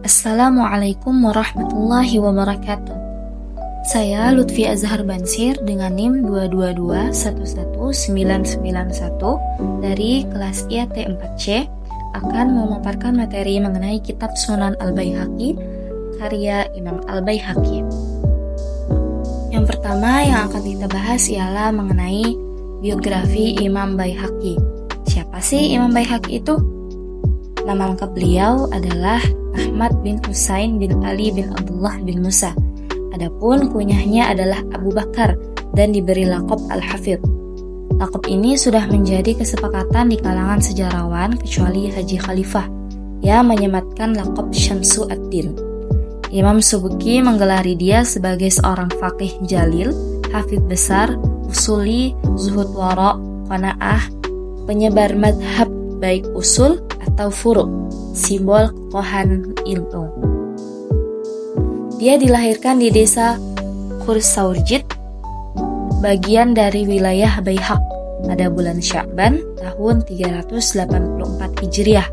Assalamualaikum warahmatullahi wabarakatuh. Saya Lutfi Azhar Bansir dengan NIM 222-11991 dari kelas IAT 4C akan memaparkan materi mengenai kitab Sunan Al-Baihaqi karya Imam Al-Baihaqi. Yang pertama yang akan kita bahas ialah mengenai biografi Imam Baihaqi. Siapa sih Imam Baihaqi itu? Nama lengkap beliau adalah Ahmad bin Husain bin Ali bin Abdullah bin Musa. Adapun kunyahnya adalah Abu Bakar dan diberi lakop Al-Hafidh. Lakop ini sudah menjadi kesepakatan di kalangan sejarawan kecuali Haji Khalifah yang menyematkan lakop Syamsu ad-Din. Imam Subki menggelari dia sebagai seorang faqih jalil, hafidh besar, usuli, zuhud wara, qanaah, penyebar madhab baik usul atau furu', simbol kekokohan ilmu. Dia dilahirkan di desa Khursaurjid, bagian dari wilayah Baihaq, pada bulan Sya'ban tahun 384 Hijriah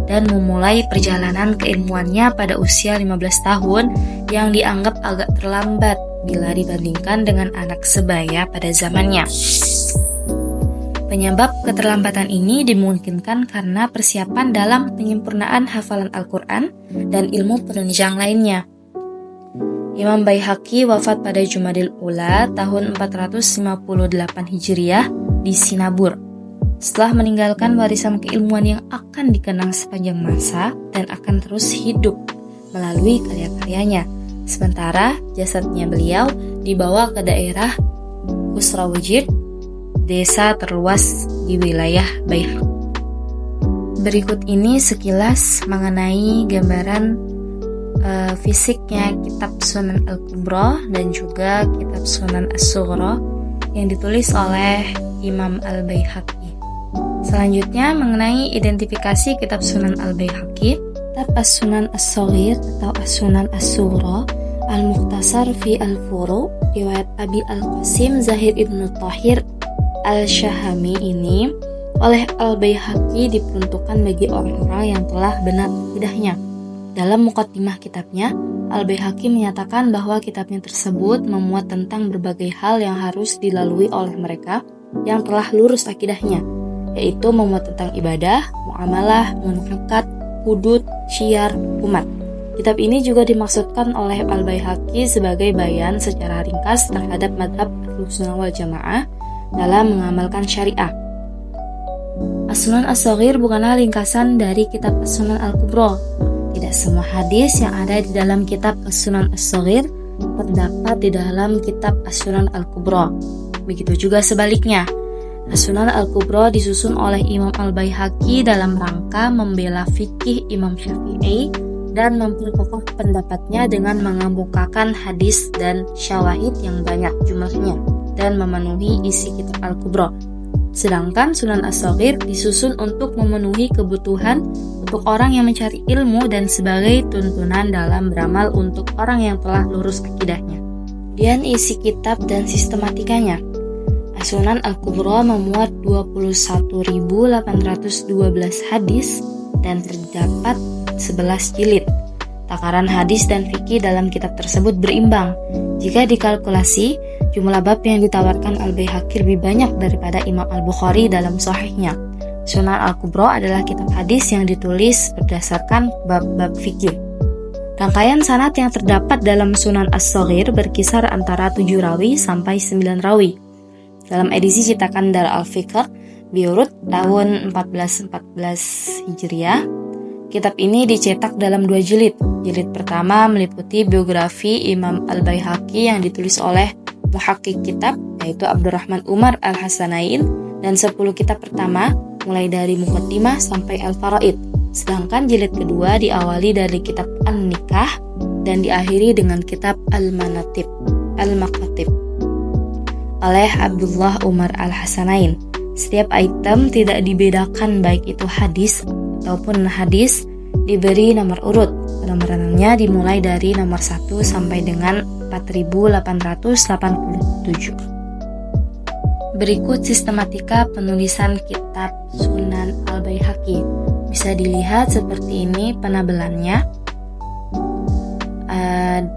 dan memulai perjalanan keilmuannya pada usia 15 tahun yang dianggap agak terlambat bila dibandingkan dengan anak sebaya pada zamannya. Penyebab keterlambatan ini dimungkinkan karena persiapan dalam penyempurnaan hafalan Al-Quran dan ilmu penunjang lainnya. Imam Baihaqi wafat pada Jumadil Ula tahun 458 Hijriah di Sinabur. Setelah meninggalkan warisan keilmuan yang akan dikenang sepanjang masa dan akan terus hidup melalui karya-karyanya. Sementara jasadnya beliau dibawa ke daerah Khusrawjid, desa terluas di wilayah Baihaq. Berikut ini sekilas mengenai gambaran fisiknya kitab Sunan Al-Kubra dan juga kitab Sunan As-Sughra yang ditulis oleh Imam Al-Baihaqi. Selanjutnya mengenai identifikasi kitab Sunan Al-Baihaqi. Kitab As-Sunan As-Saghir atau As-Sunan As-Sughra Al-Mukhtasar fi Al-Furu' riwayat Abi Al-Qasim Zahir Ibnu Thahir Al-Syahami ini oleh Al-Baihaqi diperuntukkan bagi orang-orang yang telah benar akidahnya. Dalam muqaddimah kitabnya, Al-Baihaqi menyatakan bahwa kitabnya tersebut memuat tentang berbagai hal yang harus dilalui oleh mereka yang telah lurus akidahnya, yaitu memuat tentang ibadah, muamalah, munafiqat, hudud, syiar, umat. Kitab ini juga dimaksudkan oleh Al-Baihaqi sebagai bayan secara ringkas terhadap madhab Ahlussunnah wal Jamaah dalam mengamalkan syariah. As-Sunan As-Saghir bukanlah ringkasan dari kitab As-Sunan Al-Kubra. Tidak semua hadis yang ada di dalam kitab As-Sunan As-Saghir terdapat di dalam kitab As-Sunan Al-Kubra. Begitu juga sebaliknya. As-Sunan Al-Kubra disusun oleh Imam Al-Baihaqi dalam rangka membela fikih Imam Syafi'i dan memperkokoh pendapatnya dengan mengemukakan hadis dan syawahid yang banyak jumlahnya dan memenuhi isi kitab Al-Kubra. Sedangkan Sunan As-Saghir disusun untuk memenuhi kebutuhan untuk orang yang mencari ilmu dan sebagai tuntunan dalam beramal untuk orang yang telah lurus akidahnya. Dan isi kitab dan sistematikanya. As-Sunan Al-Kubra memuat 21.812 hadis dan terdapat 11 jilid. Takaran hadis dan fikih dalam kitab tersebut berimbang. Jika dikalkulasi, jumlah bab yang ditawarkan Al-Baihaqi lebih banyak daripada Imam Al-Bukhari dalam sahihnya. Sunan Al-Kubra adalah kitab hadis yang ditulis berdasarkan bab-bab fikih. Rangkaian sanad yang terdapat dalam Sunan As-Saghir berkisar antara 7 rawi sampai 9 rawi. Dalam edisi cetakan Dar Al-Fikr, Beirut tahun 1414 Hijriah, kitab ini dicetak dalam 2 jilid. Jilid pertama meliputi biografi Imam Al-Baihaqi yang ditulis oleh muhakkik kitab, yaitu Abdurrahman Umar Al-Hasanain, dan 10 kitab pertama mulai dari Muqaddimah sampai Al-Faraid. Sedangkan jilid kedua diawali dari kitab An-Nikah dan diakhiri dengan kitab Al-Makatib oleh Abdullah Umar Al-Hasanain. Setiap item tidak dibedakan baik itu hadis ataupun hadis diberi nomor urut. Penomorannya dimulai dari nomor 1 sampai dengan 4887. Berikut sistematika penulisan kitab Sunan Al-Baihaqi. Bisa dilihat seperti ini penabelannya.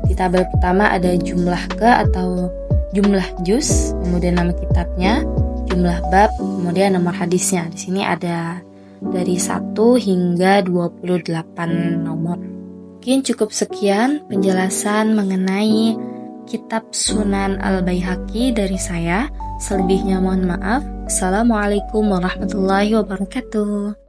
Di tabel pertama ada jumlah ke atau jumlah juz, kemudian nama kitabnya, jumlah bab, kemudian nomor hadisnya. Di sini ada dari 1 hingga 28 nomor. Mungkin cukup sekian penjelasan mengenai kitab Sunan Al-Baihaqi dari saya. Selebihnya mohon maaf. Assalamualaikum warahmatullahi wabarakatuh.